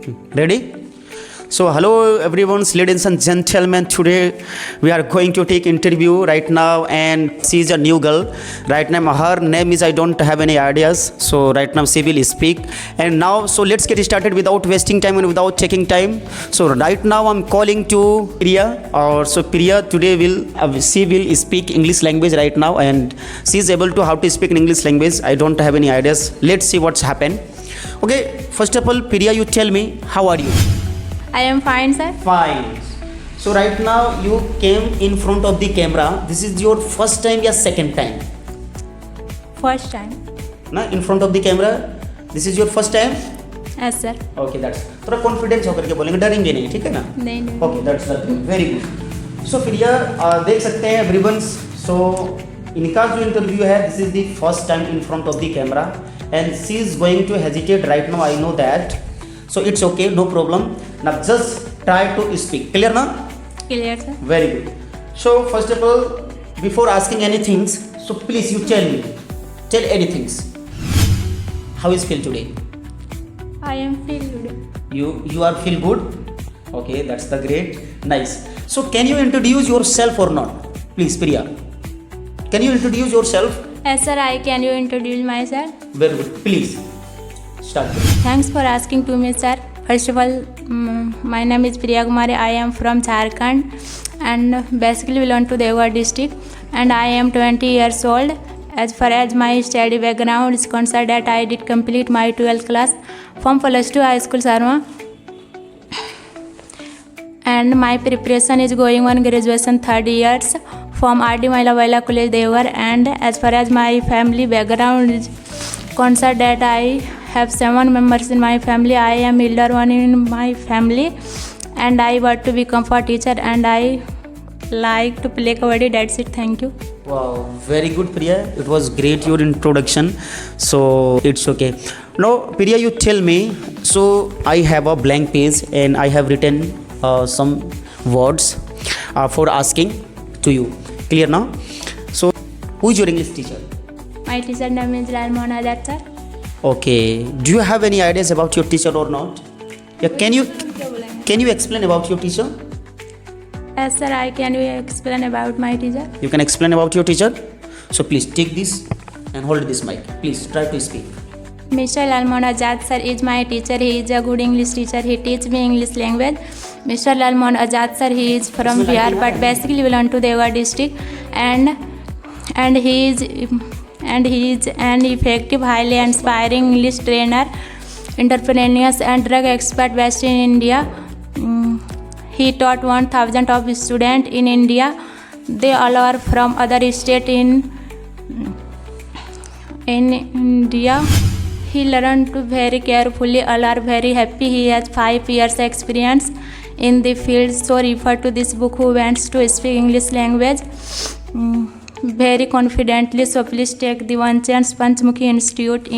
Okay, ready? So hello everyone, ladies and gentlemen. Today we are going to take interview right now, and she is a new girl. Right now her name is, I don't have any ideas. So right now she will speak. And now so let's get started without wasting time and without taking time. So right now I'm calling to Priya. Or so Priya today she will speak English language right now, and she is able to how to speak in English language. I don't have any ideas. Let's see what's happened. Okay, first of all, Priya, you tell me, how are you? I am fine, sir. Fine. So right now you came in front of the camera. This is your first time or second time? First time. ना in front of the camera. This is your first time? Yes, sir. Okay, that's. थोड़ा confidence होकर के बोलेंगे, डरेंगे नहीं, ठीक है ना? नहीं. Okay, that's very good. So Priya, देख सकते हैं everyone. So इनका जो इंटरव्यू है, this is the first time in front of the camera, and she is going to hesitate right now. I know that. So it's okay, no problem. Now just try to speak. Clear now? Clear, sir. Very good. So first of all, before asking anything, so please you tell me, tell anything. How is feel today? I am feel good. You are feel good? Okay, that's the great. Nice. So can you introduce yourself or not? Please, Priya. Can you introduce yourself? Yes, sir. I can you introduce myself? Very good. Please start. Thanks for asking to me, sir. First of all, my name is Priya Kumari. I am from Jharkhand and basically belong to Deoghar district, and I am 20 years old. As far as my study background is concerned, that I did complete my 12th class from plus 2 high school Sarma, and my preparation is going on graduation 3rd years from R.D. Mahila Baila College Deoghar. And as far as my family background is concerned, that I have 7 members in my family. I am elder one in my family, and I want to become a teacher, and I like to play kabaddi. That's it. Thank you. Wow, very good, Priya. It was great your introduction. So it's okay. Now, Priya, you tell me. So I have a blank page and I have written some words for asking to you. Clear now? So who is your English teacher? My teacher name is Lal Mohan Azad, sir. Okay. Do you have any ideas about your teacher or not? Yeah. Can you explain about your teacher? Yes, sir. I can explain about my teacher. You can explain about your teacher. So please take this and hold this mic. Please try to speak. Mr. Lal Mohan Azad, sir, is my teacher. He is a good English teacher. He teaches me English language. Mr. Lal Mohan Azad, sir, he is from Bihar but basically belong to Deoghar district, and he is an effective, highly inspiring English trainer, entrepreneur and drug expert based in India. He taught 1,000 of students in India. They all are from other states in India. He learned to very carefully. All are very happy. He has 5 years experience in the field. So refer to this book who wants to speak English language very confidently. So please take the one chance. Panchmukhi Institute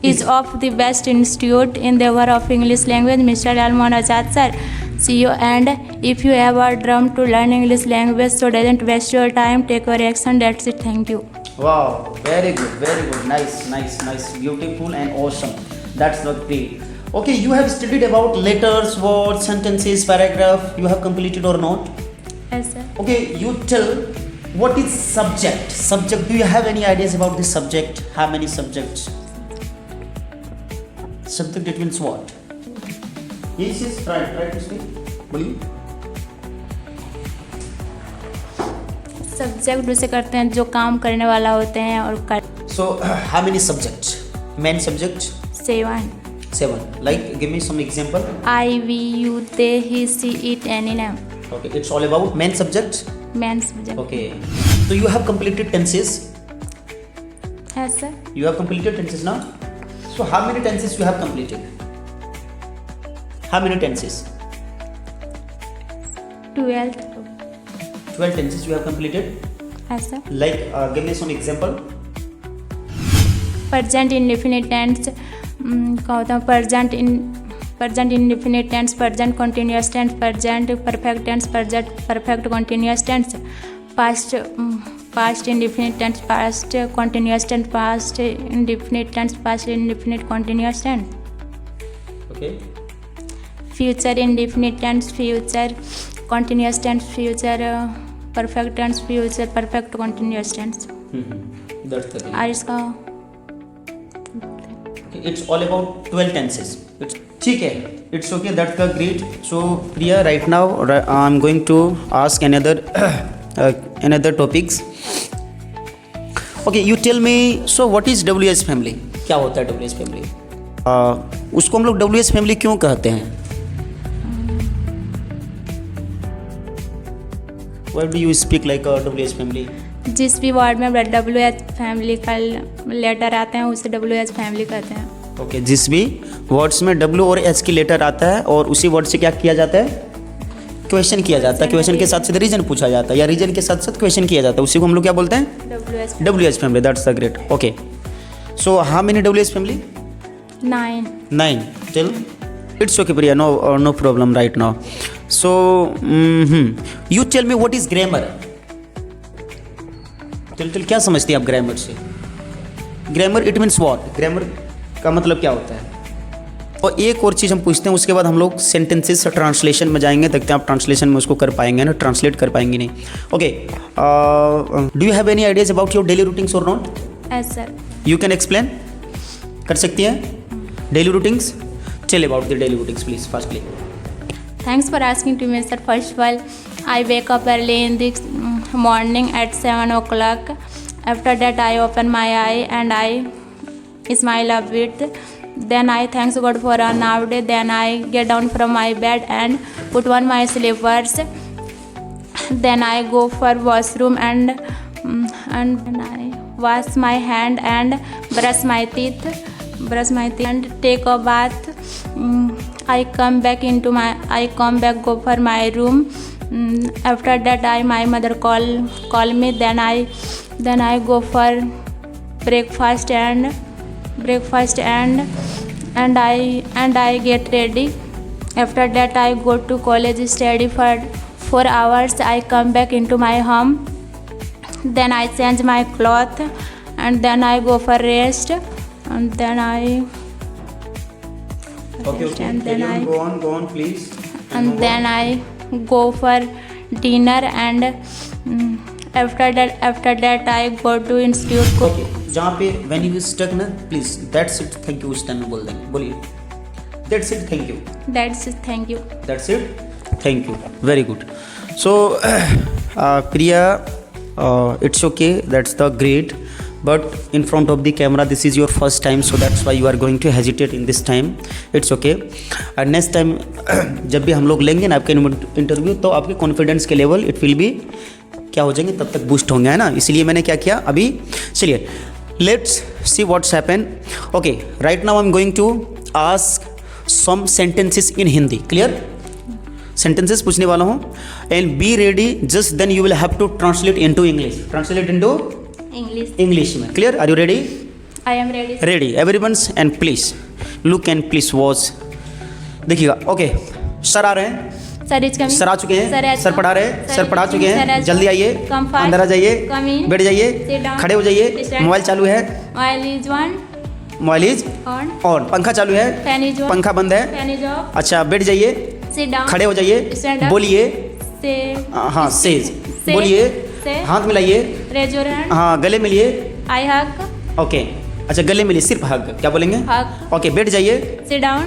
is of the best institute in the world of English language. Mr. Lal Mohan Azad, sir, see you. And if you ever dream to learn English language, so don't waste your time. Take your action. That's it. Thank you. Wow, very good, very good. Nice, beautiful and awesome. That's the great. Okay, you have studied about letters, words, sentences, paragraph. You have completed or not? Yes, sir. Okay, you tell what is subject? Subject, do you have any ideas about this subject? How many subjects? Subject, it means what? Yes, try to speak. बोलिए. Subject उसे करते हैं जो काम करने वाला होते हैं और कर. So how many subjects? Main subjects? 7. Like give me some example. I, we, you, they, he, she, it, any name. Okay, it's all about main subjects. Main subject. Okay. So you have completed tenses. Yes, sir. You have completed tenses now. So how many tenses you have completed? How many tenses? 12. 12 tenses you have completed. Yes, sir. Like give me some example. Present indefinite tense. क्या होता है? Present indefinite tense, present continuous tense, present perfect tense, present perfect continuous tense, past indefinite tense, past continuous tense, past indefinite tense, past indefinite continuous tense. Okay future indefinite tense, future continuous tense, future perfect tense, future perfect continuous tense. That's the और इसका it's all about 12 tenses. ठीक है, it's okay, that's the great. So Priya, right now I am going to ask another topics. Okay, you tell me, so what is WS family? क्या होता है WS family? उसको हम लोग WS family क्यों कहते हैं? Why do you speak like a WS family? जिस भी वर्ड में WH फैमिली का लेटर आते हैं उसे WH फैमिली कहते हैं. ओके, जिस भी वर्ड्स में W और H की लेटर आता है और उसी वर्ड से क्या किया जाता है? क्वेश्चन किया जाता है. क्वेश्चन के साथ साथ रीजन पूछा जाता है या रीजन के साथ साथ क्वेश्चन किया जाता है. उसी को हम लोग क्या बोलते हैं? WH family. That's the great. Okay, so how many WH family? 9. Till it's okay Priya, no problem right now. So you tell me what is grammar. Till क्या समझती हैं आप ग्रामर से? Grammar it means what? Grammar का मतलब क्या होता है? और एक और चीज़ हम पूछते हैं, उसके बाद हम लोग सेंटेंसेस ट्रांसलेशन में जाएंगे. देखते हैं आप ट्रांसलेशन में उसको कर पाएंगे ना, ट्रांसलेट कर पाएंगे नहीं. Okay, do you have any ideas about your daily routines और not? Yes sir. You can explain, कर सकती हैं daily routines? Tell about the daily routines please fastly. Thanks for asking to me, sir. First of all, I wake up early in the morning at 7 o'clock. After that, I open my eye and I smile a bit. Then I thank God for a new day. Then I get down from my bed and put on my slippers. Then I go for washroom and I wash my hand and brush my teeth and take a bath. I come back, go for my room. After that, my mother call me. Then I go for breakfast and I get ready. After that, I go to college, study for 4 hours. I come back into my home. Then I change my cloth and then I go for rest and then I and then I go on please. And then I go for dinner and after that I go to institute. Okay, जहाँ पे when you stuck ना, please that's it thank you उस time में बोल देंगे. बोलिए that's it thank you. That's it, thank you. That's it thank you. Very good. So Priya, it's okay, that's the great, but in front of the camera this is your first time, so that's why you are going to hesitate in this time. It's okay. And next time जब भी हम लोग लेंगे ना आपके interview, तो आपके confidence के लेवल इट विल बी क्या हो जाएंगे, तब तक बूस्ट होंगे, है ना. इसलिए मैंने क्या किया अभी. चलिए let's see what's happen. Okay, right now I am going to ask some sentences in Hindi. Clear? Sentences पूछने वाला हूँ and be ready. Just then you will have to translate into English. Translate into English में. Clear? Are you ready? I am ready. Ready everyone's and please look and please watch. देखिएगा. Okay, sir आ रहे हैं. Sir आ चुके हैं. Sir पढ़ा रहे हैं. सर पढ़ा चुके हैं. जल्दी आइए, अंदर आ जाइए, बैठ जाइए, खड़े हो जाइए. मोबाइल चालू है. Mobile is on. पंखा चालू है. पंखा बंद है. अच्छा, बैठ जाइए, खड़े हो जाइए, बोलिए. हाँ, सेज बोलिए. हाथ मिलाइए. हाँ, गले मिलिए. I hug. ओके, अच्छा गले मिलिए, सिर्फ हग. क्या बोलेंगे? Hug. ओके, बैठ जाइए. Sit down.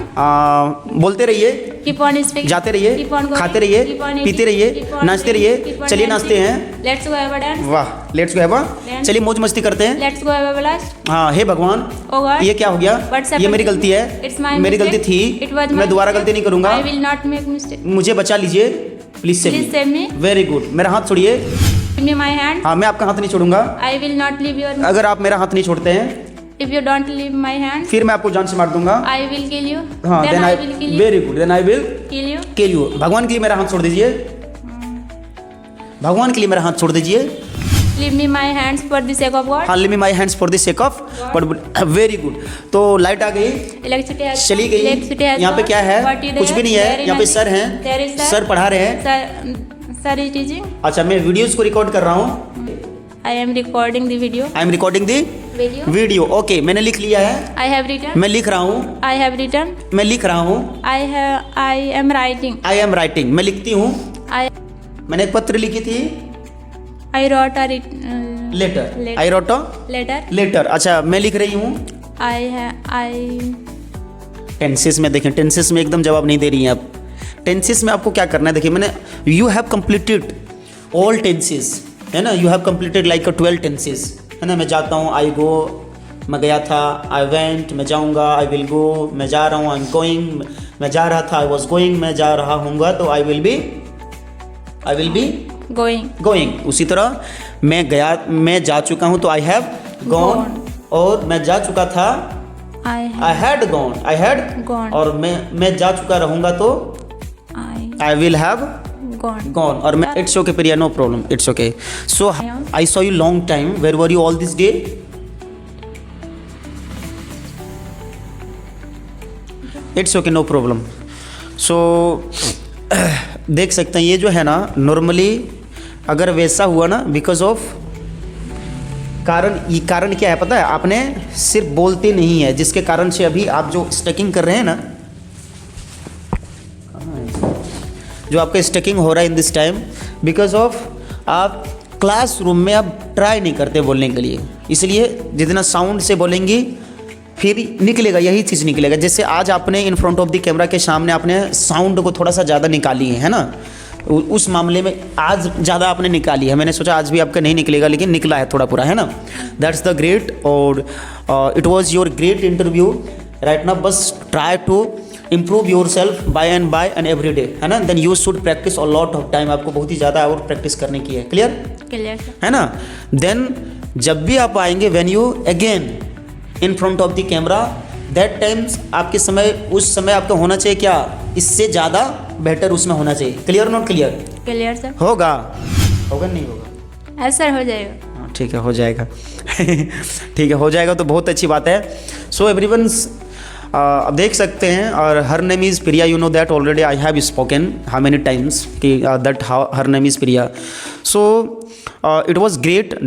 बोलते रहिए. Keep on speaking. जाते रहिए. Keep on going. खाते रहिए. Keep on eating. पीते रहिए. Keep on नाचते playing. रहिए. Keep on चलिए dancing. नाचते हैं. Let's go have a dance. वाह, let's go have a. Dance. चलिए मौज मस्ती करते हैं. Let's go have a blast. हाँ, हे भगवान, Oh God. ये क्या हो गया? What's ये happened? मेरी गलती है. It's my मेरी गलती mistake. थी. It was my मैं दोबारा mistake. गलती नहीं करूंगा. I will not make mistake. मुझे बचा लीजिए. Please Please save me. Very good. मेरा हाथ छोड़िए. Give me my hand. हाँ, मैं आपका हाथ नहीं छोड़ूंगा. I will not leave your. अगर आप मेरा हाथ नहीं छोड़ते हैं If you don't leave my hand, फिर मैं आपको जान से मार दूंगा. I will kill you. हाँ, Then I will kill you. Very good. Then I will Kill you. Kill you. भगवान के लिए मेरा हाथ छोड़ दीजिए. भगवान के लिए मेरा हाथ छोड़ दीजिए. Leave me my hands for the sake of God. हाँ, leave me my hands for the sake of God. Very good. तो लाइट आ गई, Electricity has चली come. गई. Electricity has यहाँ पे come. क्या है? What is कुछ there? भी नहीं है. There is यहाँ पे nothing. सर हैं. There is sir. सर पढ़ा रहे हैं. Sir is teaching. अच्छा, मैं वीडियोस को रिकॉर्ड कर रहा हूँ. I am recording the video. I am recording the Video. Video. Okay, मैंने लिख लिया है, I have written. मैं लिख रहा हूँ, I have written. मैं लिख रहा हूँ, I am writing. I am writing, मैं लिखती हूँ। I मैंने एक पत्र लिखी थी, wrote a letter, I wrote letter. Letter. अच्छा, मैं लिख रही हूँ। I टेंसेस में देखें, टेंसेस में एकदम जवाब नहीं दे रही हैं आप। टेंसेस में आपको क्या करना है, देखिए मैंने you have completed all tenses, है ना, you have completed like 12 tenses, है ना। मैं जाता हूँ, आई गो, मैं गया था, आई वेंट, मैं जाऊँगा, आई विल गो, मैं जा रहा हूँ, आई एम गोइंग, मैं जा रहा था, आई वॉज गोइंग, मैं जा रहा हूँगा, तो I will be going. Going. उसी तरह मैं गया, मैं जा चुका हूँ, तो आई हैव गॉन, और मैं जा चुका था, I I had gone, I had gone. और मैं जा चुका रहूँगा, तो I will have Gone. Gone. और मैं it's okay Priya, no problem, it's okay. So I saw you long time, where were you all this day? It's okay, no problem. So देख सकते हैं, ये जो है ना, नॉर्मली अगर वैसा हुआ ना, बिकॉज ऑफ कारण, ये कारण क्या है पता है, आपने सिर्फ बोलते नहीं है, जिसके कारण से अभी आप जो स्टकिंग कर रहे हैं ना, जो आपका स्टकिंग हो रहा है in this time, because of आप क्लासरूम में आप ट्राई नहीं करते बोलने के लिए, इसलिए जितना साउंड से बोलेंगी फिर निकलेगा, यही चीज़ निकलेगा। जैसे आज आपने in front of the camera के सामने आपने साउंड को थोड़ा सा ज़्यादा निकाली है ना, उस मामले में आज ज़्यादा आपने निकाली है। मैंने सोचा आज भी आपका नहीं निकलेगा, लेकिन निकला है थोड़ा पूरा, है ना। दैट्स द ग्रेट, और it was your great interview right now. बस try to improve yourself by and every day, है ना। Then you should practice a lot of time, आपको बहुत ही ज़्यादा और प्रैक्टिस करने की है। क्लियर है ना। देन जब भी आप आएंगे, when you again in front of the camera, that times आपके समय, उस समय आपका होना चाहिए क्या, इससे ज़्यादा बेटर उसमें होना चाहिए। Clear not clear? Clear sir. होगा नहीं होगा? सर हो जाएगा। हाँ ठीक है, हो जाएगा। ठीक है, हो जाएगा तो बहुत अच्छी बात है। सो एवरीवन्स, अब देख सकते हैं, और her name is Priya, you know that already I have spoken how many times कि that her name is Priya. So it was great,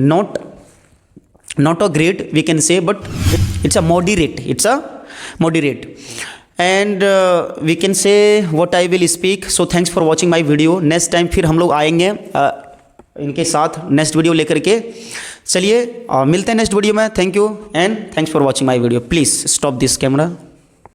not a great we can say, but it's a moderate, and we can say what I will speak. So thanks for watching my video. Next time फिर हम लोग आएंगे इनके साथ next video लेकर के। चलिए मिलते हैं नेक्स्ट वीडियो में। Thank you and thanks for watching my video. Please stop this camera.